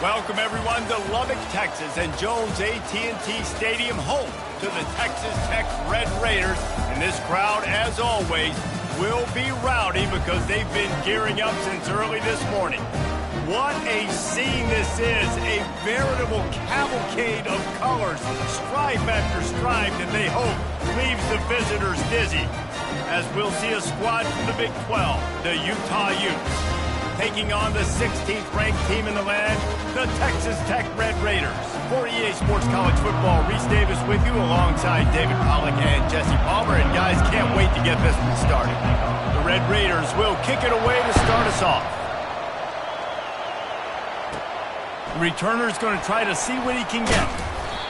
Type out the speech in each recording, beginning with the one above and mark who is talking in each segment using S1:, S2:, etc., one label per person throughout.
S1: Welcome, everyone, to Lubbock, Texas, and Ncaa25 Stadium, home to the Texas Tech Red Raiders. And this crowd, as always, will be rowdy because they've been gearing up since early this morning. What a scene this is, a veritable cavalcade of colors, stripe after stripe, that they hope leaves the visitors dizzy. As we'll see a squad from the Big 12, the Utah Utes, taking on the 16th ranked team in the land, the Texas Tech Red Raiders. For EA Sports College Football, Reese Davis with you alongside David Pollack and Jesse Palmer. And guys, can't wait to get this one started. The Red Raiders will kick it away to start us off. The returner's going to try to see what he can get.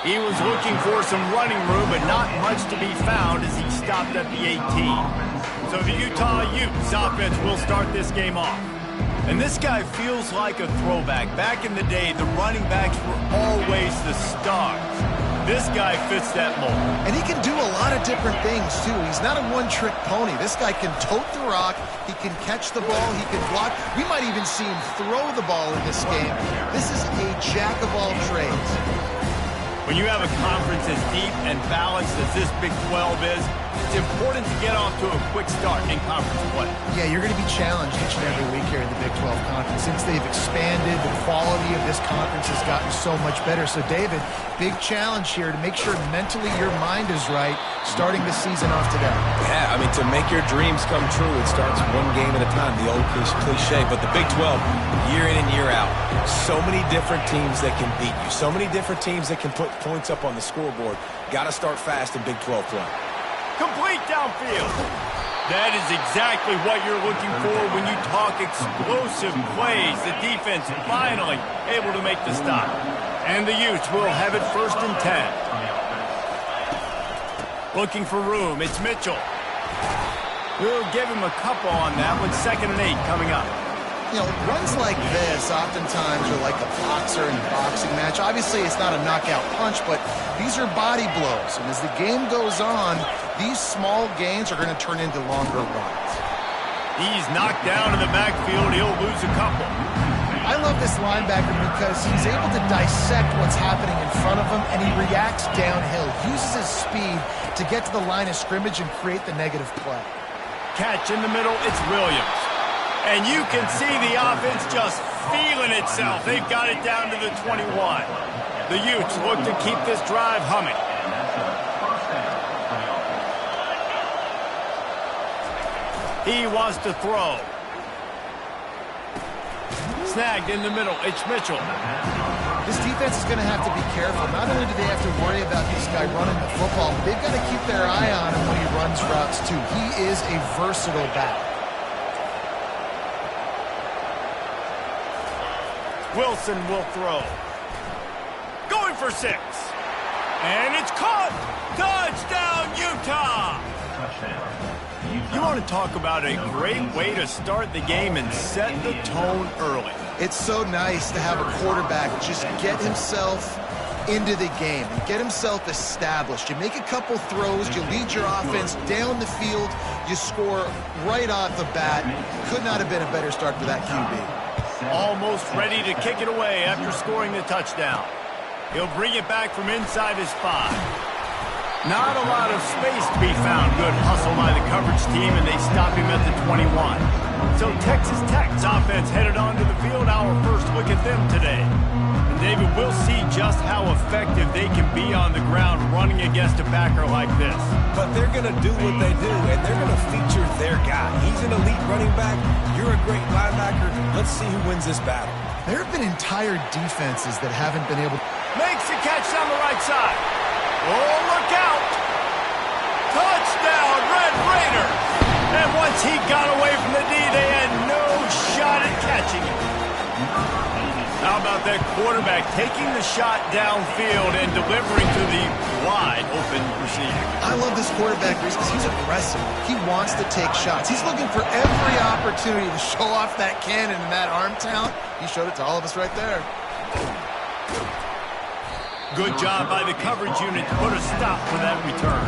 S1: He was looking for some running room, but not much to be found as he stopped at the 18. So the Utah Utes offense will start this game off. And this guy feels like a throwback. Back in the day, the running backs were always the stars. This guy fits that mold.
S2: And he can do a lot of different things, too. He's not a one-trick pony. This guy can tote the rock. He can catch the ball. He can block. We might even see him throw the ball in this game. This is a jack of all trades.
S1: When you have a conference as deep and balanced as this Big 12 is, it's important to get off to a quick start in conference play.
S2: Yeah, you're going to be challenged each and every week here in the Big 12 Conference. Since they've expanded, the quality of this conference has gotten so much better. So, David, big challenge here to make sure mentally your mind is right starting the season off today.
S3: Yeah, I mean, to make your dreams come true, it starts one game at a time, the old cliche. But the Big 12, year in and year out, so many different teams that can beat you, so many different teams that can put points up on the scoreboard. Got to start fast in Big 12 play.
S1: Complete downfield. That is exactly what you're looking for when you talk explosive plays. The defense finally able to make the stop. And the Utes will have it 1st and 10. Looking for room. It's Mitchell. We'll give him a couple on that one. 2nd and 8 coming up.
S2: You know, runs like this oftentimes are like a boxer in a boxing match. Obviously, it's not a knockout punch, but these are body blows. And as the game goes on, these small gains are going to turn into longer runs.
S1: He's knocked down in the backfield. He'll lose a couple.
S2: I love this linebacker because he's able to dissect what's happening in front of him, and he reacts downhill, uses his speed to get to the line of scrimmage and create the negative play.
S1: Catch in the middle. It's Williams. And you can see the offense just feeling itself. They've got it down to the 21. The Utes look to keep this drive humming. He wants to throw. Snagged in the middle. It's Mitchell.
S2: This defense is going to have to be careful. Not only do they have to worry about this guy running the football, but they've got to keep their eye on him when he runs routes, too. He is a versatile back.
S1: Wilson will throw. Going for 6. And it's caught. Touchdown, Utah. You want to talk about a great way to start the game and set the tone early.
S2: It's so nice to have a quarterback just get himself into the game and get himself established. You make a couple throws, you lead your offense down the field, you score right off the bat. Could not have been a better start for that QB.
S1: Almost ready to kick it away after scoring the touchdown. He'll bring it back from inside his 5. Not a lot of space to be found. Good hustle by the coverage team, and they stop him at the 21. So Texas Tech's offense headed onto the field. Our first look at them today. And David, we'll see just how effective they can be on the ground running against a backer like this.
S3: But they're going to do what they do, and they're going to feature their guy. He's an elite running back. You're a great linebacker. Let's see who wins this battle.
S2: There have been entire defenses that haven't been able to...
S1: Makes the catch down the right side. Oh, look out. Touchdown, Red Raiders. And once he got away from the D, they had no shot at catching it. How about that quarterback taking the shot downfield and delivering to the wide open receiver?
S2: I love this quarterback because he's aggressive. He wants to take shots. He's looking for every opportunity to show off that cannon and that arm talent. He showed it to all of us right there.
S1: Good job by the coverage unit to put a stop for that return.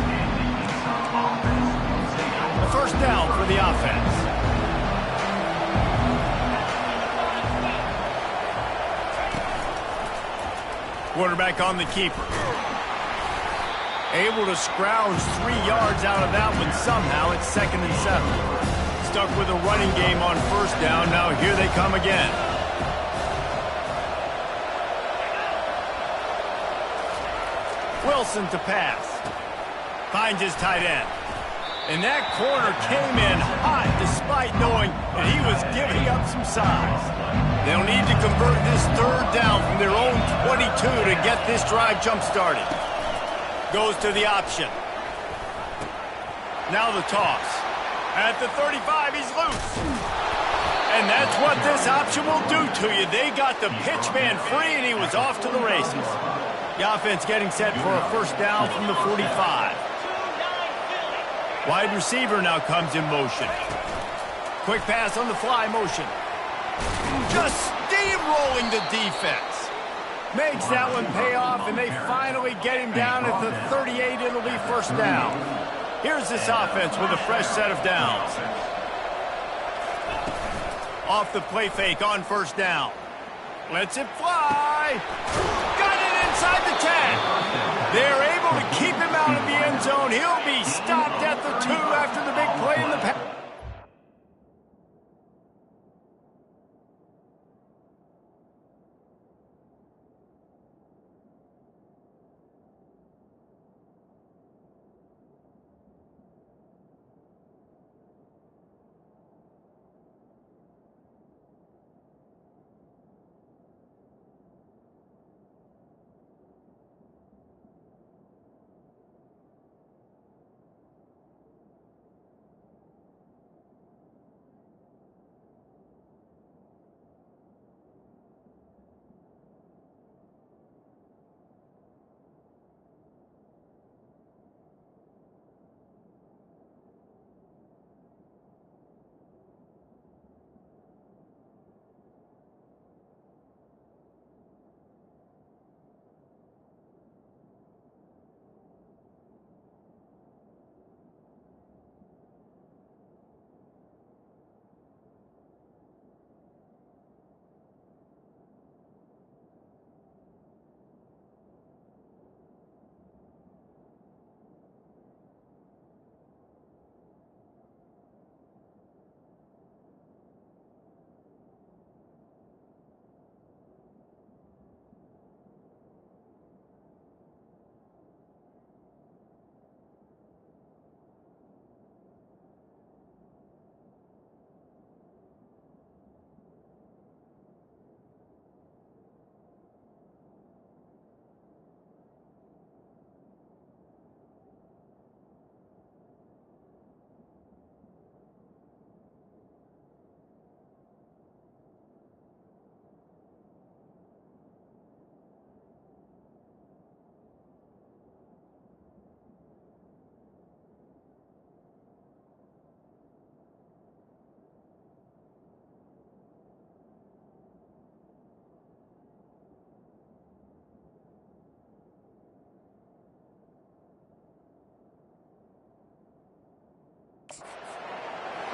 S1: A 1st down for the offense. Quarterback on the keeper. Able to scrounge 3 yards out of that one somehow. It's 2nd and 7. Stuck with a running game on first down. Now here they come again. Wilson to pass. Finds his tight end. And that corner came in hot despite knowing that he was giving up some size. They'll need to convert this 3rd down from their own 22 to get this drive jump-started. Goes to the option. Now the toss. At the 35, he's loose. And that's what this option will do to you. They got the pitch man free, and he was off to the races. The offense getting set for a first down from the 45. Wide receiver now comes in motion. Quick pass on the fly motion. Just steamrolling the defense. Makes that one pay off, and they finally get him down at the 38. It'll be first down. Here's this offense with a fresh set of downs. Off the play fake on first down. Lets it fly. Got it inside the 10. They're able to keep him out of the end zone. He'll be stopped at the 2 after the big play in the pass.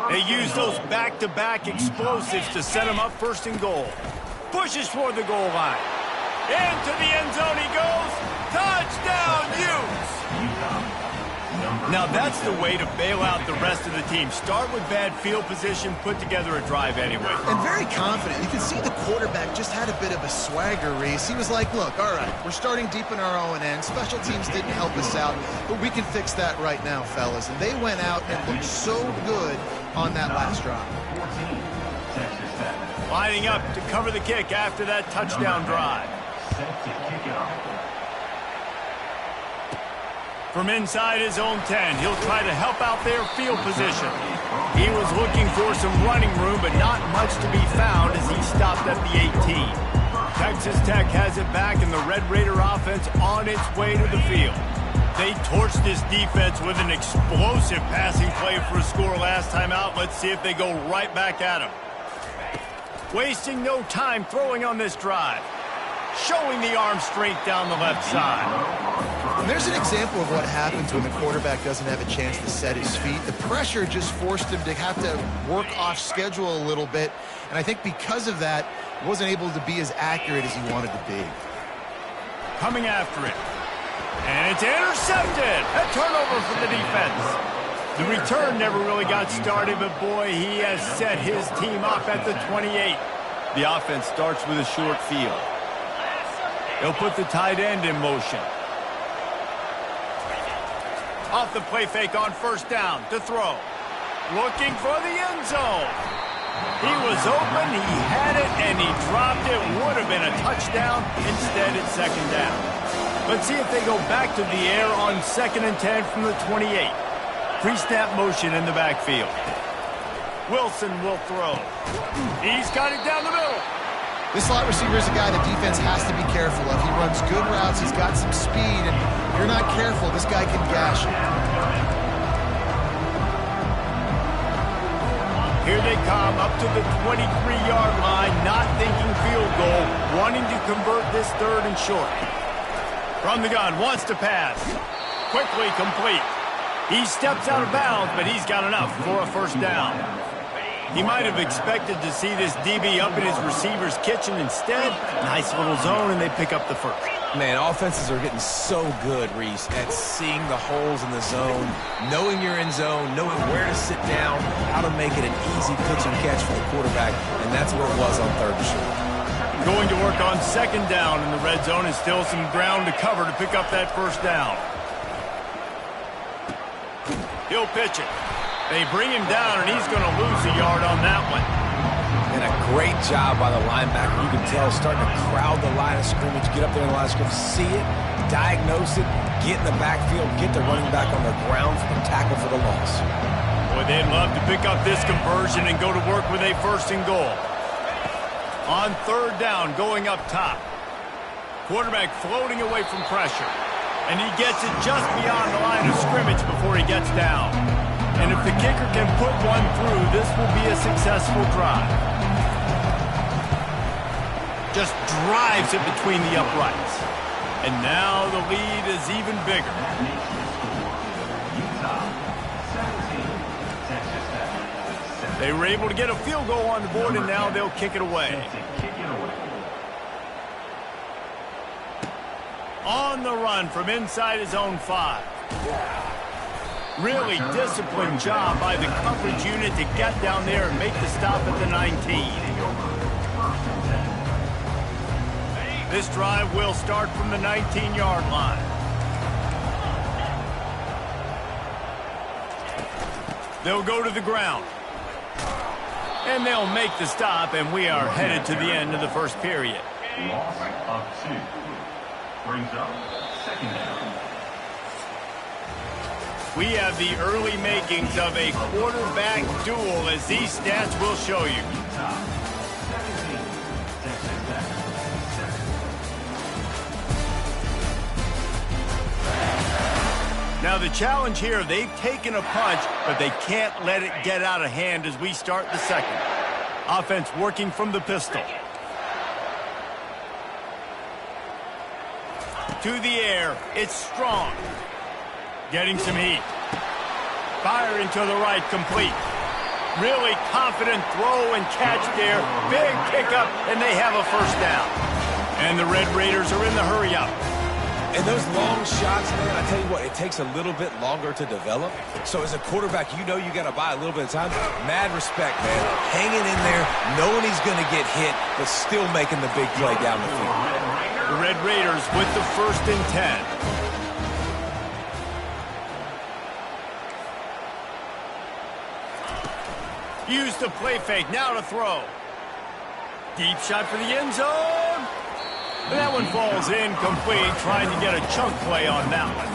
S1: They use those back-to-back explosives to set him up 1st and goal. Pushes for the goal line. Into the end zone he goes. Touchdown, Utes! Now that's the way to bail out the rest of the team. Start with bad field position, put together a drive anyway.
S2: And very confident. You can see the quarterback just had a bit of a swagger race. He was like, look, all right, we're starting deep in our own end. Special teams didn't help us out, but we can fix that right now, fellas. And they went out and looked so good on that last drive.
S1: Lining up to cover the kick after that touchdown drive. From inside his own 10, he'll try to help out their field position. He was looking for some running room, but not much to be found as he stopped at the 18. Texas Tech has it back, and the Red Raider offense on its way to the field. They torched this defense with an explosive passing play for a score last time out. Let's see if they go right back at him. Wasting no time throwing on this drive. Showing the arm strength down the left side.
S2: And there's an example of what happens when the quarterback doesn't have a chance to set his feet. The pressure just forced him to have to work off schedule a little bit. And I think because of that, he wasn't able to be as accurate as he wanted to be.
S1: coming after it. And it's intercepted. A turnover for the defense. The return never really got started, but boy, he has set his team up at the 28. The offense starts with a short field. They'll put the tight end in motion. Off the play fake on first down to throw. Looking for the end zone. He was open, he had it, and he dropped it. Would have been a touchdown. Instead, it's second down. Let's see if they go back to the air on 2nd and 10 from the 28. Pre-snap motion in the backfield. Wilson will throw. He's got it down the middle.
S2: This slot receiver is a guy the defense has to be careful of. He runs good routes, he's got some speed, and if you're not careful, this guy can gash you.
S1: Here they come up to the 23-yard line, not thinking field goal, wanting to convert this 3rd and short. From the gun, wants to pass. Quickly complete. He steps out of bounds, but he's got enough for a first down. He might have expected to see this DB up in his receiver's kitchen. Instead, nice little zone, and they pick up the first.
S3: Man, offenses are getting so good, Reese, at seeing the holes in the zone, knowing you're in zone, knowing where to sit down, how to make it an easy pitch and catch for the quarterback, and that's what it was on 3rd and short.
S1: Going to work on 2nd down in the red zone, and still some ground to cover to pick up that first down. He'll pitch it. They bring him down, and he's going to lose a yard on that one.
S3: And a great job by the linebacker. You can tell starting to crowd the line of scrimmage, get up there in the line of scrimmage, see it, diagnose it, get in the backfield, get the running back on the ground for the tackle for the loss.
S1: Boy, they'd love to pick up this conversion and go to work with a 1st and goal. On 3rd down, going up top. Quarterback floating away from pressure. And he gets it just beyond the line of scrimmage before he gets down. And if the kicker can put one through, this will be a successful drive. Just drives it between the uprights. And now the lead is even bigger. They were able to get a field goal on the board, and now they'll kick it away. On the run from inside his own 5. Really disciplined job by the coverage unit to get down there and make the stop at the 19. This drive will start from the 19-yard line. They'll go to the ground. And they'll make the stop, and we are headed to the end of the first period.
S4: Loss of 2. Brings up 2nd down.
S1: We have the early makings of a quarterback duel, as these stats will show you. Now the challenge here, they've taken a punch, but they can't let it get out of hand as we start the 2nd. Offense working from the pistol. To the air, it's strong. Getting some heat. Firing to the right, complete. Really confident throw and catch there. Big pickup, and they have a first down. And the Red Raiders are in the hurry-up.
S3: And those long shots, man, I tell you what, it takes a little bit longer to develop. So as a quarterback, you know you got to buy a little bit of time. Mad respect, man. Hanging in there, knowing he's going to get hit, but still making the big play down the field.
S1: The Red Raiders with the 1st and 10. Use the play fake, now to throw. Deep shot for the end zone. That one falls incomplete, trying to get a chunk play on that one.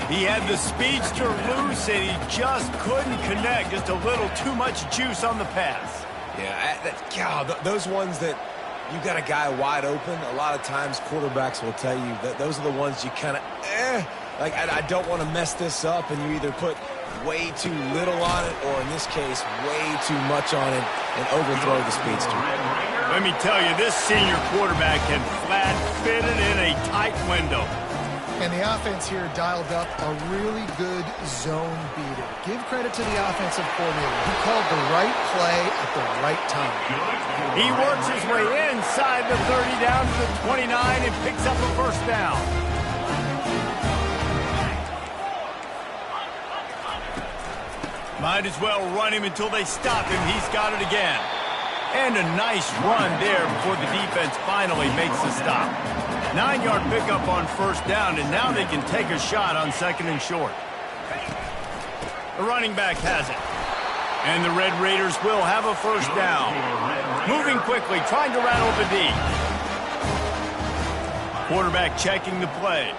S1: He had the speedster loose, and he just couldn't connect. Just a little too much juice on the pass.
S3: Yeah, God, those ones that you got a guy wide open, a lot of times quarterbacks will tell you that those are the ones you kind of, like, I don't want to mess this up, and you either put way too little on it, or in this case, way too much on it, and overthrow the speedster.
S1: Let me tell you, this senior quarterback can flat fit it in a tight window.
S2: And the offense here dialed up a really good zone beater. Give credit to the offensive coordinator. He called the right play at the right time.
S1: He works his way inside the 30 down to the 29 and picks up a first down. Might as well run him until they stop him. He's got it again. And a nice run there before the defense finally makes the stop. 9-yard pickup on first down, and now they can take a shot on 2nd and short. The running back has it. And the Red Raiders will have a first down. Moving quickly, trying to rattle the D. Quarterback checking the play.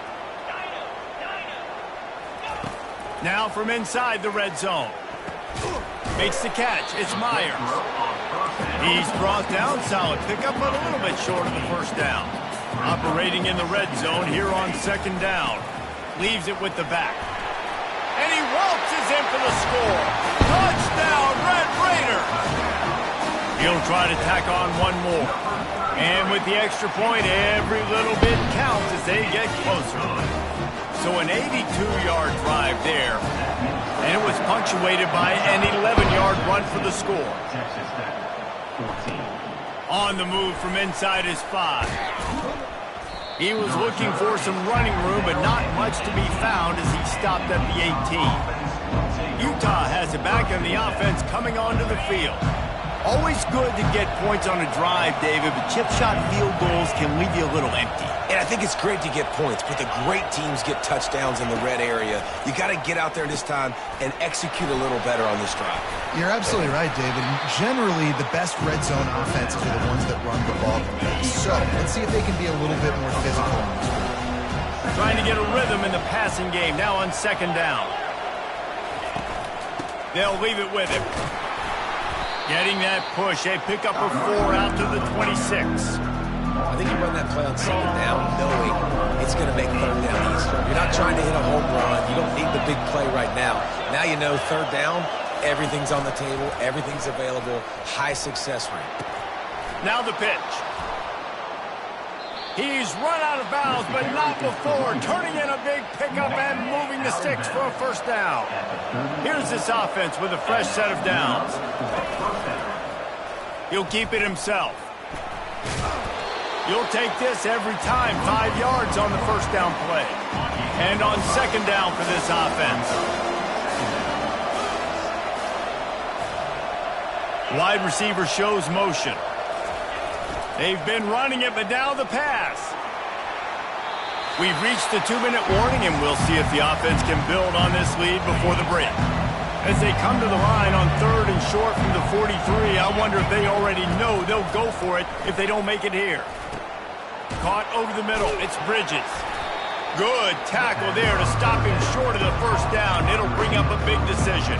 S1: Now from inside the red zone. Makes the catch. It's Myers. He's brought down. Solid pickup, but a little bit short of the first down. Operating in the red zone here on 2nd down. Leaves it with the back. And he waltzes in for the score. Touchdown, Red Raiders! He'll try to tack on one more. And with the extra point, every little bit counts as they get closer. So an 82-yard drive there. And it was punctuated by an 11-yard run for the score. On the move from inside his 5. He was looking for some running room, but not much to be found as he stopped at the 18. Utah has it back on the offense coming onto the field. Always good to get points on a drive, David, but chip shot field goals can leave you a little empty.
S3: And I think it's great to get points, but the great teams get touchdowns in the red area. You got to get out there this time and execute a little better on this drive.
S2: You're absolutely right, David. Generally, the best red zone offenses are the ones that run the ball. So let's see if they can be a little bit more physical on this one.
S1: Trying to get a rhythm in the passing game, now on 2nd down. They'll leave it with him. Getting that push, a pickup of 4 out to the 26.
S3: I think you run that play on 2nd down knowing it's going to make 3rd down easier. You're not trying to hit a home run. You don't need the big play right now. Now you know 3rd down, everything's on the table, everything's available, high success rate.
S1: Now the pitch. He's run out of bounds, but not before. Turning in a big pickup and moving the sticks for a first down. Here's this offense with a fresh set of downs. He'll keep it himself. You'll take this every time. 5 yards on the first down play. And on 2nd down for this offense. Wide receiver shows motion. They've been running it, but now the pass. We've reached the 2-minute warning, and we'll see if the offense can build on this lead before the break. As they come to the line on 3rd and short from the 43, I wonder if they already know they'll go for it if they don't make it here. Caught over the middle. It's Bridges. Good tackle there to stop him short of the first down. It'll bring up a big decision.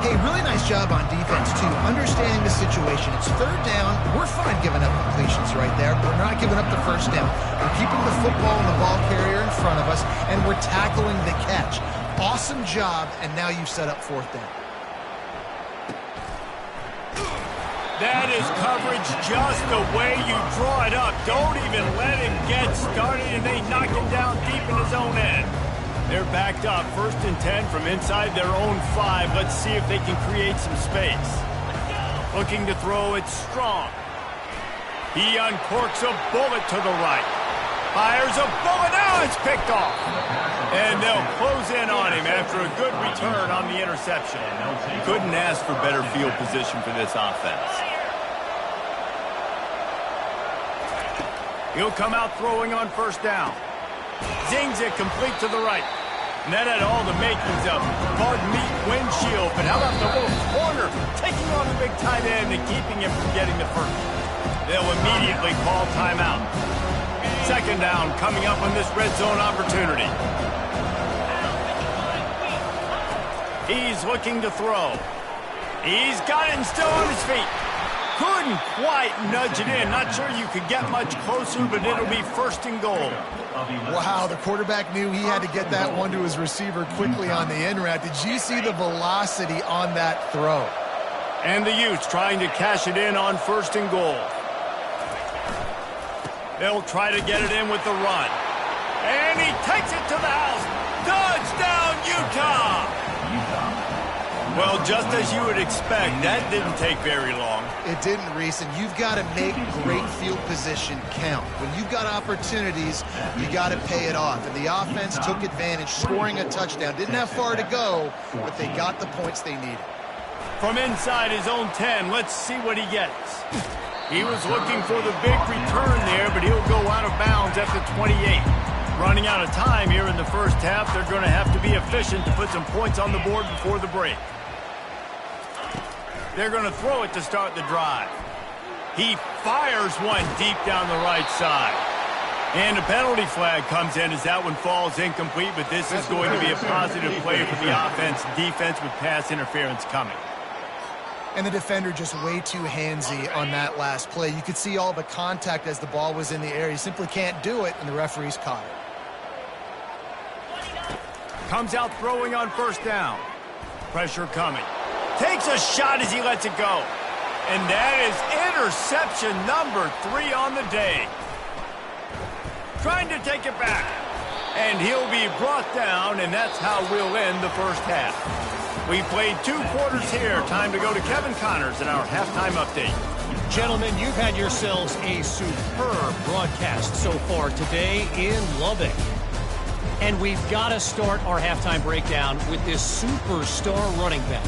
S2: Hey, really nice job on defense, too. Understanding the situation. It's 3rd down. We're fine giving up completions right there. We're not giving up the first down. We're keeping the football and the ball carrier in front of us, and we're tackling the catch. Awesome job, and now you've set up 4th down.
S1: That is coverage just the way you draw it up. Don't even let him get started, and they knock him down deep in his own end. They're backed up, 1st and 10 from inside their own 5. Let's see if they can create some space. Looking to throw it strong. He uncorks a bullet to the right. Fires a bullet. Now it's picked off. And they'll close in on him after a good return on the interception. Couldn't ask for better field position for this offense. He'll come out throwing on 1st down. Zings it complete to the right. And that had all the makings of guard meet windshield. But how about the little corner taking on the big tight end and keeping him from getting the first? They'll immediately call timeout. 2nd down coming up on this red zone opportunity. He's looking to throw. He's got it and still on his feet. Couldn't quite nudge it in. Not sure you could get much closer, but it'll be 1st and goal.
S2: Wow, the quarterback knew he had to get that one to his receiver quickly on the in route. Did you see the velocity on that throw?
S1: And the Utes trying to cash it in on 1st and goal. They'll try to get it in with the run. And he takes it to the house. Touchdown, Utah! Well, just as you would expect, that didn't take very long.
S2: It didn't, Reese, and you've got to make great field position count. When you've got opportunities, you got to pay it off. And the offense took advantage, scoring a touchdown. Didn't have far to go, but they got the points they needed.
S1: From inside his own 10, let's see what he gets. He was looking for the big return there, but he'll go out of bounds at the 28. Running out of time here in the first half, they're going to have to be efficient to put some points on the board before the break. They're going to throw it to start the drive. He fires one deep down the right side. And a penalty flag comes in as that one falls incomplete, but this is going to be a positive play for the offense. Defense with pass interference coming.
S2: And the defender just way too handsy on that last play. You could see all the contact as the ball was in the air. You simply can't do it, and the referees caught it.
S1: Comes out throwing on first down. Pressure coming. Takes a shot as he lets it go. And that is interception number 3 on the day. Trying to take it back. And he'll be brought down, and that's how we'll end the first half. We played 2 quarters here. Time to go to Kevin Connors in our halftime update.
S5: Gentlemen, you've had yourselves a superb broadcast so far today in Lubbock. And we've got to start our halftime breakdown with this superstar running back.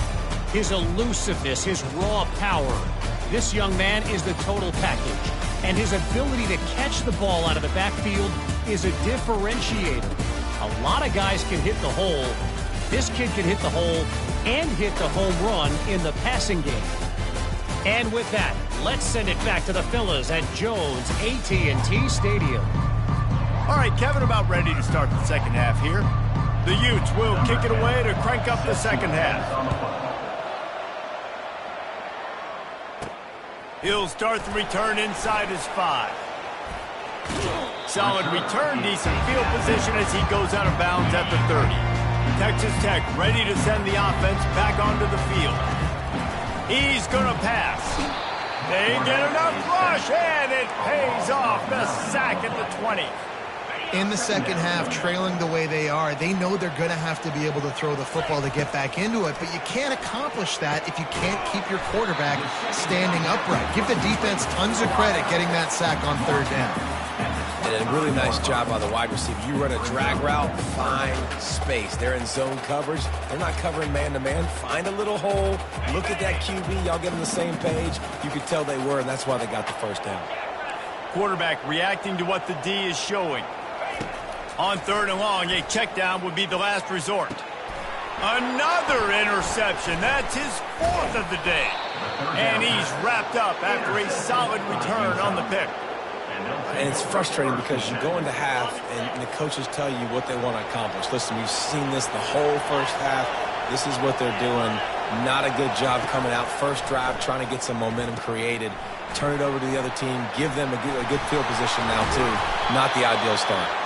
S5: His elusiveness, his raw power. This young man is the total package. And his ability to catch the ball out of the backfield is a differentiator. A lot of guys can hit the hole. This kid can hit the hole and hit the home run in the passing game. And with that, let's send it back to the fellas at Jones AT&T Stadium.
S1: All right, Kevin, about ready to start the second half here. The Utes will kick it away to crank up the second half. He'll start the return inside his 5. Solid return, decent field position as he goes out of bounds at the 30. Texas Tech ready to send the offense back onto the field. He's going to pass. They get enough rush, and it pays off. The sack at the 20.
S2: In the second half, trailing the way they are, they know they're going to have to be able to throw the football to get back into it, but you can't accomplish that if you can't keep your quarterback standing upright. Give the defense tons of credit getting that sack on third down.
S3: And a really nice job by the wide receiver. You run a drag route, find space. They're in zone coverage. They're not covering man-to-man. Find a little hole. Look at that QB. Y'all get on the same page. You could tell they were, and that's why they got the first down.
S1: Quarterback reacting to what the D is showing. On third and long, a check down would be the last resort. Another interception. That's his 4th of the day. And he's wrapped up after a solid return on the pick.
S3: And it's frustrating because you go into half and the coaches tell you what they want to accomplish. Listen, we've seen this the whole first half. This is what they're doing. Not a good job coming out. First drive, trying to get some momentum created. Turn it over to the other team. Give them a good field position now, too. Not the ideal start.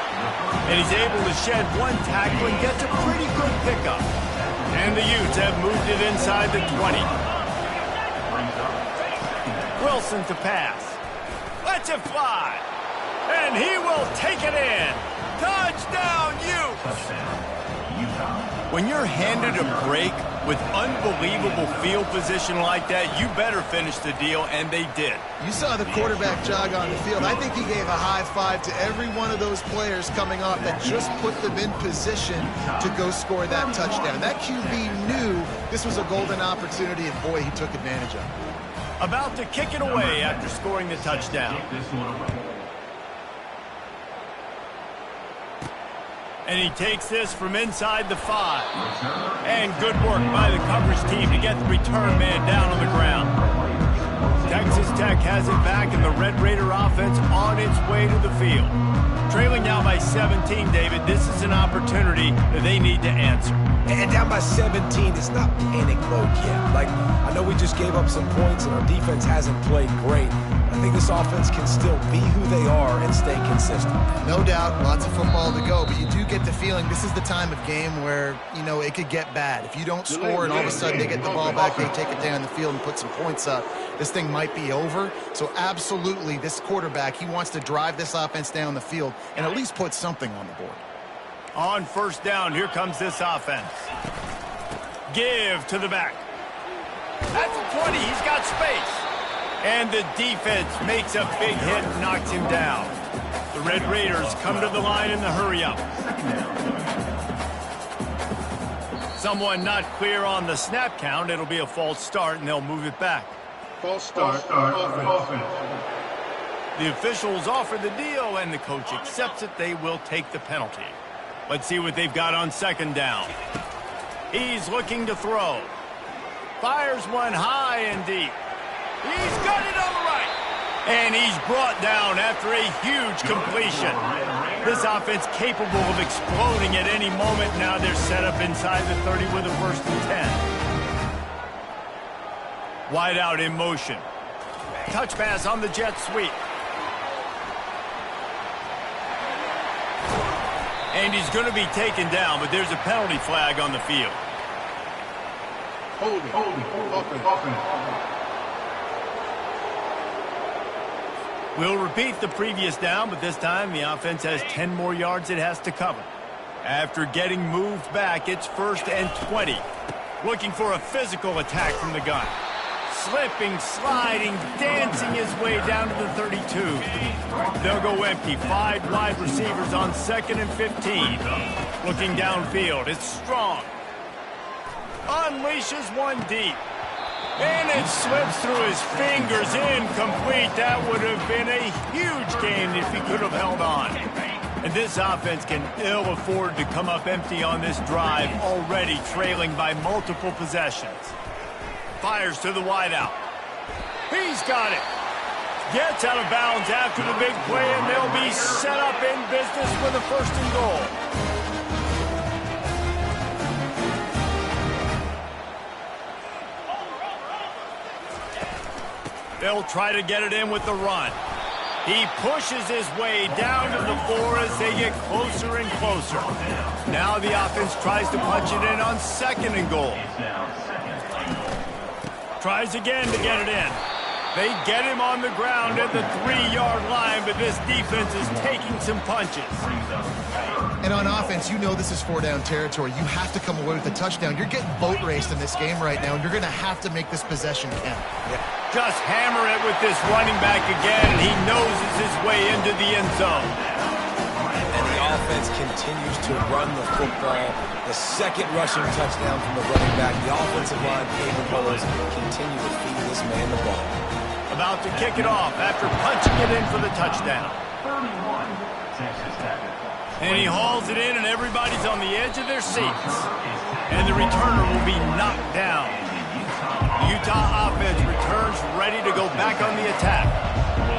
S1: And he's able to shed one tackle and gets a pretty good pickup. And the Utes have moved it inside the 20. Wilson to pass. Lets it fly. And he will take it in. Touchdown, Utes! When you're handed a break with unbelievable field position like that, you better finish the deal, and they did.
S2: You saw the quarterback jog on the field. I think he gave a high five to every one of those players coming off that just put them in position to go score that touchdown. That QB knew this was a golden opportunity, and boy, he took advantage of it.
S1: About to kick it away after scoring the touchdown. And he takes this from inside the 5. And good work by the coverage team to get the return man down on the ground. Texas Tech has it back, and the Red Raider offense on its way to the field. Trailing now by 17, David, this is an opportunity that they need to answer.
S3: And down by 17, it's not panic mode yet. Like, I know we just gave up some points, and our defense hasn't played great. I think this offense can still be who they are and stay consistent.
S2: No doubt, lots of football to go, but you do get the feeling this is the time of game where, you know, it could get bad. If you don't score and all of a sudden they get the ball back, they take it down the field and put some points up, this thing might be over. So absolutely, this quarterback, he wants to drive this offense down the field and at least put something on the board.
S1: On first down, here comes this offense. Give to the back. That's a 20. He's got space. And the defense makes a big hit and knocks him down. The Red Raiders come to the line in the hurry-up. Someone not clear on the snap count. It'll be a false start, and they'll move it back.
S2: False start. Offense.
S1: The officials offer the deal, and the coach accepts it. They will take the penalty. Let's see what they've got on second down. He's looking to throw. Fires one high and deep. He's got it on the right. And he's brought down after a huge completion. This offense capable of exploding at any moment. Now they're set up inside the 30 with a 1st and 10. Wide out in motion. Touch pass on the jet sweep. And he's going to be taken down, but there's a penalty flag on the field.
S2: Holding. Offense.
S1: We'll repeat the previous down, but this time the offense has 10 more yards it has to cover. After getting moved back, it's 1st and 20. Looking for a physical attack from the gun. Slipping, sliding, dancing his way down to the 32. They'll go empty. 5 wide receivers on 2nd and 15. Looking downfield. It's Strong. Unleashes one deep. And it slips through his fingers, incomplete. That would have been a huge gain if he could have held on. And this offense can ill afford to come up empty on this drive, already trailing by multiple possessions. Fires to the wideout. He's got it. Gets out of bounds after the big play, and they'll be set up in business with a 1st and goal. They'll try to get it in with the run. He pushes his way down to the 4 as they get closer and closer. Now the offense tries to punch it in on 2nd and goal. Tries again to get it in. They get him on the ground at the 3-yard line, but this defense is taking some punches.
S2: And on offense, you know this is 4-down territory. You have to come away with a touchdown. You're getting boat raced in this game right now, and you're going to have to make this possession count.
S1: Yeah. Just hammer it with this running back again, and he noses his way into the end zone.
S3: And the offense continues to run the football. The 2nd rushing touchdown from the running back. The offensive line capabilities continue to feed this man the ball.
S1: About to kick it off after punching it in for the touchdown.
S4: 31, Texas Tech.
S1: And he hauls it in, and everybody's on the edge of their seats. And the returner will be knocked down. The Utah offense returns ready to go back on the attack.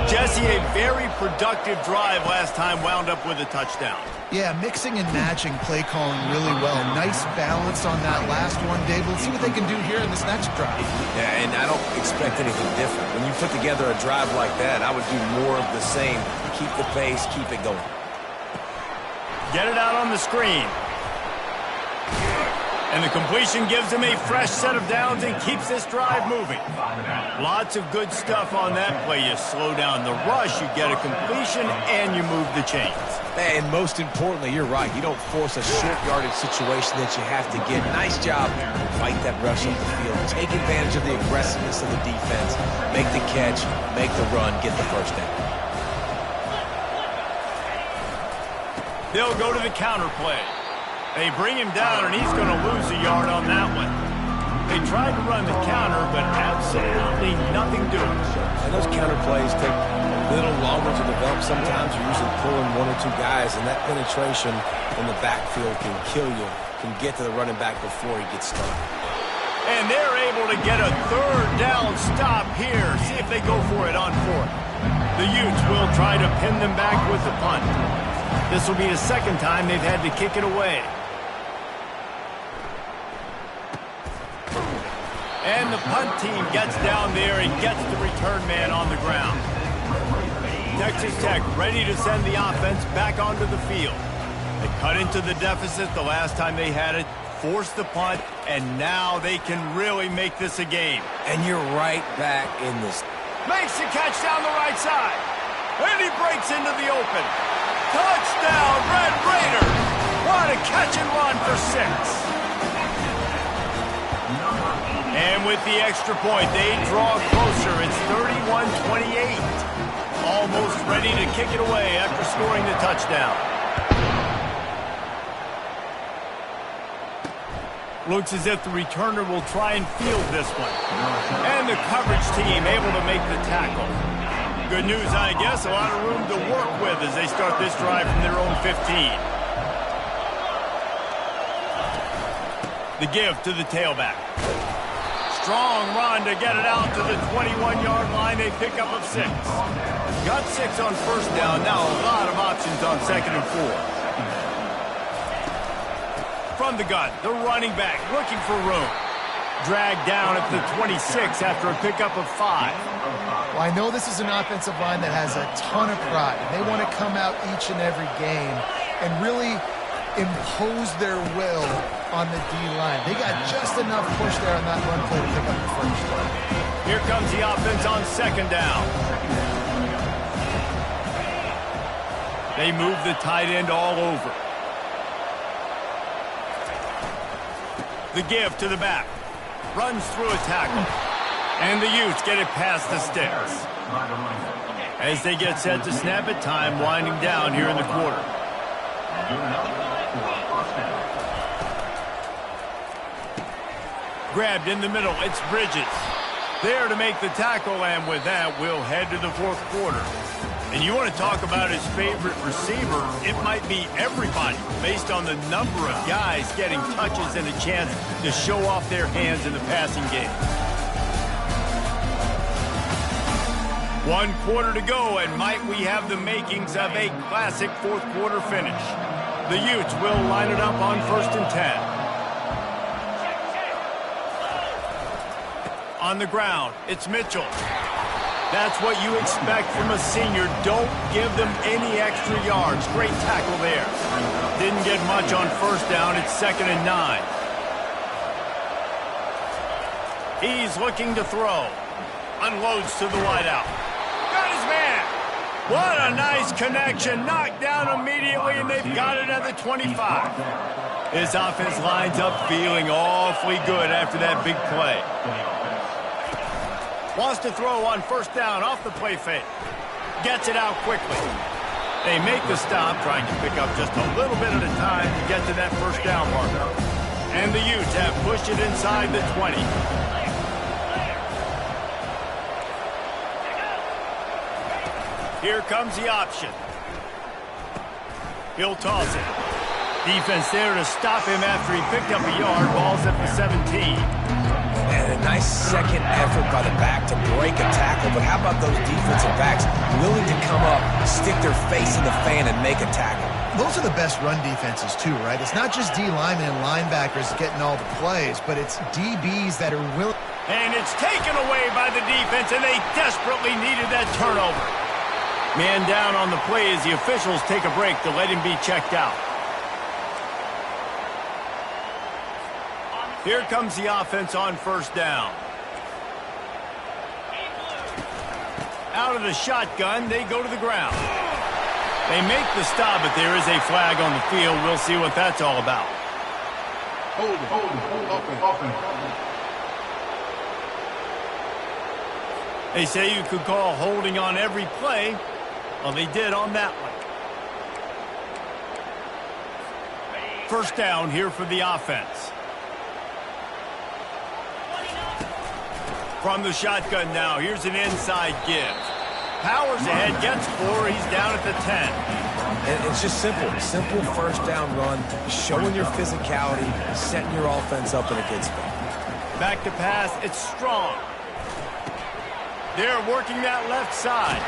S1: Jesse, a very productive drive last time wound up with a touchdown.
S2: Yeah, mixing and matching play calling really well. Nice balance on that last one, Dave. Let's see what they can do here in this next drive.
S3: Yeah, and I don't expect anything different. When you put together a drive like that, I would do more of the same. Keep the pace, keep it going.
S1: Get it out on the screen. And the completion gives him a fresh set of downs and keeps this drive moving. Lots of good stuff on that play. You slow down the rush, you get a completion, and you move the chains.
S3: And most importantly, you're right. You don't force a short yardage situation that you have to get. Nice job. Fight that rush up the field. Take advantage of the aggressiveness of the defense. Make the catch, make the run, get the 1st down.
S1: They'll go to the counter play. They bring him down, and he's going to lose a yard on that one. They tried to run the counter, but absolutely nothing doing.
S3: And those counter plays take a little longer to develop. Sometimes you're usually pulling 1 or 2 guys, and that penetration in the backfield can kill you, can get to the running back before he gets started.
S1: And they're able to get a 3rd down stop here. See if they go for it on 4th. The Utes will try to pin them back with the punt. This will be the 2nd time they've had to kick it away. And the punt team gets down there and gets the return man on the ground. Texas Tech ready to send the offense back onto the field. They cut into the deficit the last time they had it, forced the punt, and now they can really make this a game.
S3: And you're right back in this.
S1: Makes the catch down the right side. And he breaks into the open. Touchdown, Red Raiders! What a catch and run for 6. And with the extra point, they draw closer. It's 31-28. Almost ready to kick it away after scoring the touchdown. Looks as if the returner will try and field this one. And the coverage team able to make the tackle. Good news, I guess. A lot of room to work with as they start this drive from their own 15. The give to the tailback. Strong run to get it out to the 21-yard line. They pick up of 6. Got 6 on first down. Now a lot of options on 2nd and 4. From the gun, the running back looking for room. Dragged down at the 26 after a pickup of 5.
S2: Well, I know this is an offensive line that has a ton of pride. They want to come out each and every game and really impose their will on the D-line. They got just enough push there on that run play to pick up the first.
S1: Here comes the offense on 2nd down. They move the tight end all over. The give to the back. Runs through a tackle. And the Utes get it past the sticks. As they get set to snap it, time winding down here in the quarter. Grabbed in the middle, it's Bridges. There to make the tackle, and with that, we'll head to the 4th quarter. And you want to talk about his favorite receiver, it might be everybody, based on the number of guys getting touches and a chance to show off their hands in the passing game. 1 quarter to go, and might we have the makings of a classic 4th quarter finish. The Utes will line it up on 1st and 10. On the ground, it's Mitchell. That's what you expect from a senior. Don't give them any extra yards. Great tackle there. Didn't get much on first down. It's 2nd and 9. He's looking to throw. Unloads to the wideout. Got his man. What a nice connection. Knocked down immediately, and they've got it at the 25. His offense lines up feeling awfully good after that big play. Wants to throw on first down off the play fake. Gets it out quickly. They make the stop, trying to pick up just a little bit at a time to get to that first down marker. And the Utes have pushed it inside the 20. Here comes the option. He'll toss it. Defense there to stop him after he picked up a yard. Ball's at the 17.
S3: And a nice second effort by the back to break a tackle. But how about those defensive backs willing to come up, stick their face in the fan, and make a tackle?
S2: Those are the best run defenses, too, right? It's not just D linemen and linebackers getting all the plays, but it's DBs that are willing.
S1: And it's taken away by the defense, and they desperately needed that turnover. Man down on the play as the officials take a break to let him be checked out. Here comes the offense on first down. Out of the shotgun, they go to the ground. They make the stop, but there is a flag on the field. We'll see what that's all about.
S4: Hold, open.
S1: They say you could call holding on every play. Well, they did on that one. First down here for the offense. From the shotgun now, here's an inside give. Powers ahead, gets 4, he's down at the 10.
S3: And it's just simple first down run, showing your physicality, setting your offense up in a good spot.
S1: Back to pass, it's Strong. They're working that left side.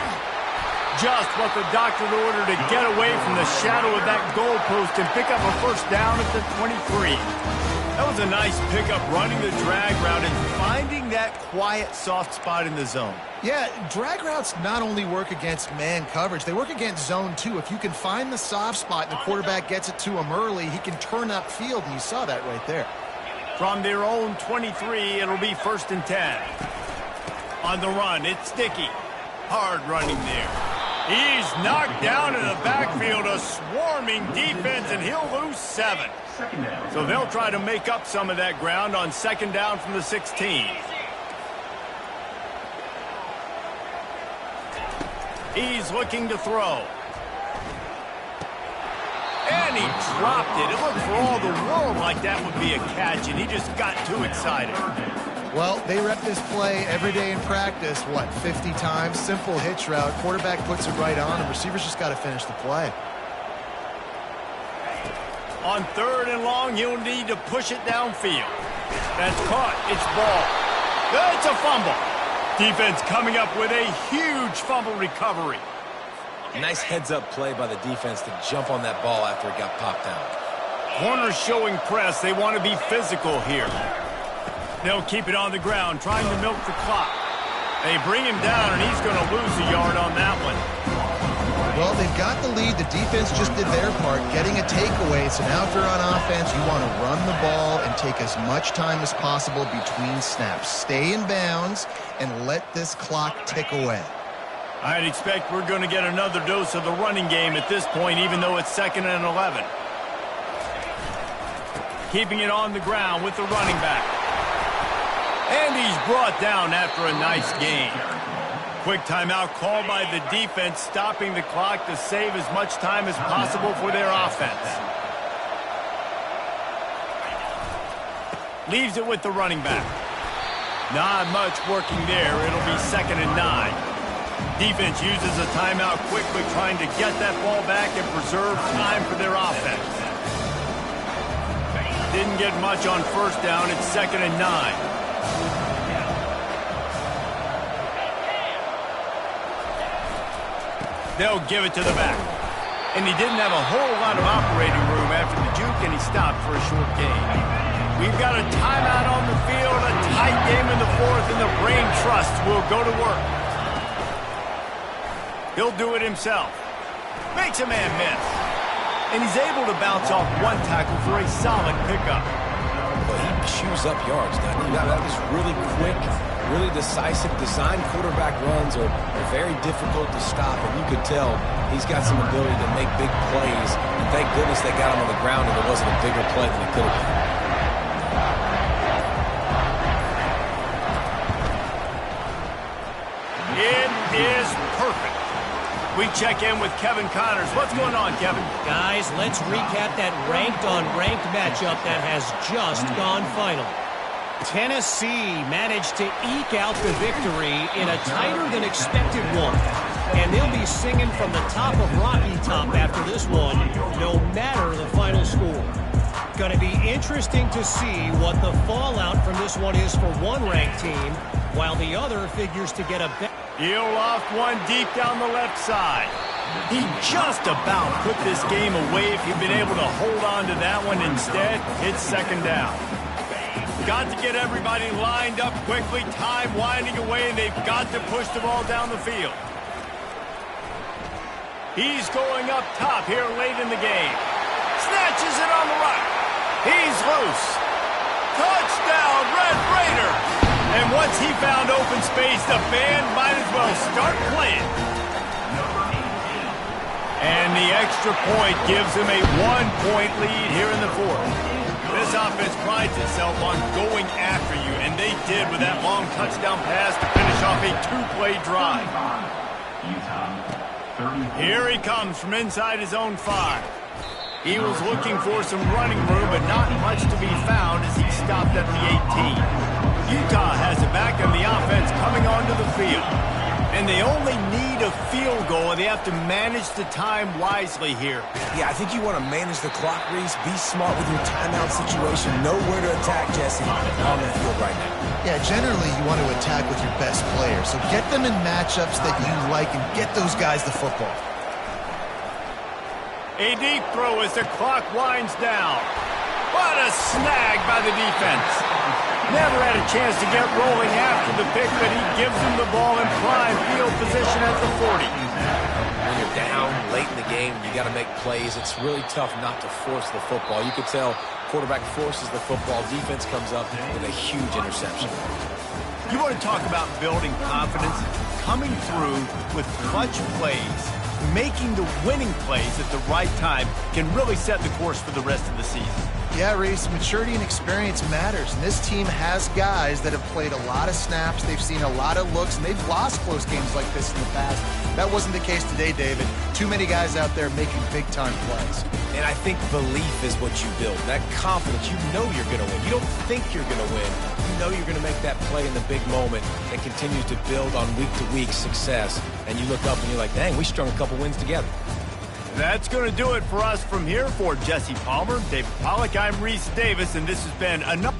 S1: Just what the doctor ordered to get away from the shadow of that goalpost and pick up a first down at the 23. That was a nice pickup, running the drag route and finding that quiet, soft spot in the zone.
S2: Yeah, drag routes not only work against man coverage, they work against zone too. If you can find the soft spot and the quarterback gets it to him early, he can turn upfield, and you saw that right there.
S1: From their own 23, it'll be 1st and 10. On the run, it's Sticky. Hard running there. He's knocked down in the backfield, a swarming defense, and he'll lose 7. So they'll try to make up some of that ground on 2nd down from the 16. He's looking to throw. And he dropped it. It looked for all the world like that would be a catch, and he just got too excited.
S2: Well, they rep this play every day in practice, 50 times? Simple hitch route. Quarterback puts it right on, and receivers just got to finish the play.
S1: On 3rd and long, he'll need to push it downfield. That's caught. It's ball. It's a fumble. Defense coming up with a huge fumble recovery.
S3: Nice heads-up play by the defense to jump on that ball after it got popped down.
S1: Corners showing press. They want to be physical here. They'll keep it on the ground, trying to milk the clock. They bring him down, and he's going to lose a yard on that one.
S2: Well, they've got the lead. The defense just did their part, getting a takeaway. So now if you're on offense, you want to run the ball and take as much time as possible between snaps. Stay in bounds and let this clock tick away.
S1: I'd expect we're going to get another dose of the running game at this point, even though it's 2nd and 11. Keeping it on the ground with the running back. And he's brought down after a nice gain. Quick timeout called by the defense, stopping the clock to save as much time as possible for their offense. Leaves it with the running back. Not much working there. It'll be 2nd and 9. Defense uses a timeout quickly, trying to get that ball back and preserve time for their offense. Didn't get much on 1st down. It's 2nd and 9. They'll give it to the back. And he didn't have a whole lot of operating room after the juke, and he stopped for a short gain. We've got a timeout on the field, a tight game in the 4th, and the brain trust will go to work. He'll do it himself. Makes a man miss. And he's able to bounce off one tackle for a solid pickup.
S3: Well, he chews up yards. That was really quick, really decisive. Design quarterback runs are very difficult to stop, and you could tell he's got some ability to make big plays. And thank goodness they got him on the ground and it wasn't a bigger play than it could have been.
S1: It is perfect. We check in with Kevin Connors. What's going on, Kevin?
S5: Guys, let's recap that ranked-on-ranked matchup that has just gone final. Tennessee managed to eke out the victory in a tighter-than-expected one. And they'll be singing from the top of Rocky Top after this one, no matter the final score. Going to be interesting to see what the fallout from this one is for one ranked team, while the other figures to get a bet.
S1: He'll loft one deep down the left side. He just about put this game away if he'd been able to hold on to that one. Instead, it's 2nd down. Got to get everybody lined up quickly. Time winding away, and they've got to push the ball down the field. He's going up top here late in the game. Snatches it on the right. He's loose. Touchdown, Red Raiders! And once he found open space, the band might as well start playing. And the extra point gives him a 1-point lead here in the 4th. This offense prides itself on going after you, and they did with that long touchdown pass to finish off a 2-play drive. Here he comes from inside his own 5. He was looking for some running room, but not much to be found as he stopped at the 18. Utah has it back, and the offense coming onto the field. And they only need a field goal, and they have to manage the time wisely here.
S3: Yeah, I think you want to manage the clock, Reese. Be smart with your timeout situation. Know where to attack, Jesse, on the field right now.
S2: Yeah, generally you want to attack with your best players. So get them in matchups that you like and get those guys the football.
S1: A deep throw as the clock winds down. What a snag by the defense. Never had a chance to get rolling after the pick, but he gives him the ball in prime field position at the 40.
S3: When you're down late in the game, you got to make plays. It's really tough not to force the football. You could tell quarterback forces the football. Defense comes up with a huge interception.
S1: You want to talk about building confidence? Coming through with clutch plays making the winning plays at the right time can really set the course for the rest of the season.
S2: Yeah, Reese, maturity and experience matters, and this team has guys that have played a lot of snaps, they've seen a lot of looks, and they've lost close games like this in the past. That wasn't the case today, David. Too many guys out there making big-time plays.
S3: And I think belief is what you build, that confidence. You know you're going to win. You don't think you're going to win. You know you're going to make that play in the big moment that continues to build on week-to-week success. And you look up and you're like, dang, we strung a couple wins together.
S1: That's going to do it for us from here. For Jesse Palmer, David Pollack, I'm Reese Davis, and this has been another